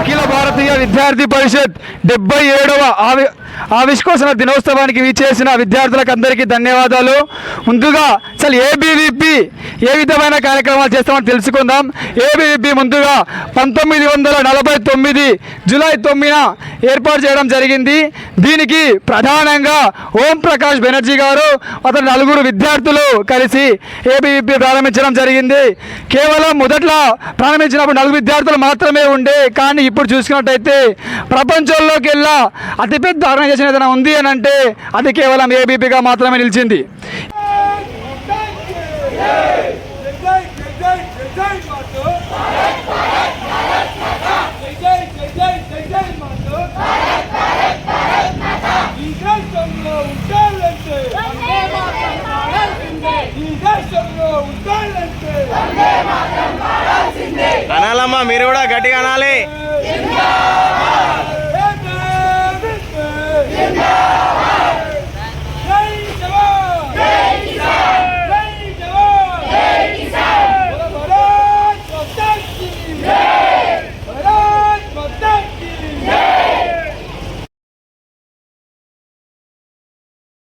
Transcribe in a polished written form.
అఖిల భారతీయ విద్యార్థి పరిషత్ 77వ ఆవిష్కరణ దినోత్సవానికి విచ్చేసిన విద్యార్థులకు అందరికీ ధన్యవాదాలు. ముందుగా అసలు ఏబీవీపీ ఏ విధమైన కార్యక్రమాలు చేస్తామని తెలుసుకుందాం. ఏబీవీపీ ముందుగా 1949 జూలై 9న ఏర్పాటు చేయడం జరిగింది. దీనికి ప్రధానంగా ఓం ప్రకాష్ బెనర్జీ గారు అతను 4 విద్యార్థులు కలిసి ఏబీవీపీ ప్రారంభించడం జరిగింది. కేవలం మొదట్లో ప్రారంభించినప్పుడు 4 విద్యార్థులు మాత్రమే ఉండే, కానీ ఇప్పుడు చూసుకున్నట్టయితే ప్రపంచంలోకి వెళ్ళా అతిపెద్ద ఆర్గనైజేషన్ ఏదైనా ఉంది అని అంటే అది కేవలం ఏబీపీగా మాత్రమే నిలిచింది. అనాలమ్మా, మీరు కూడా గట్టిగా అనాలి.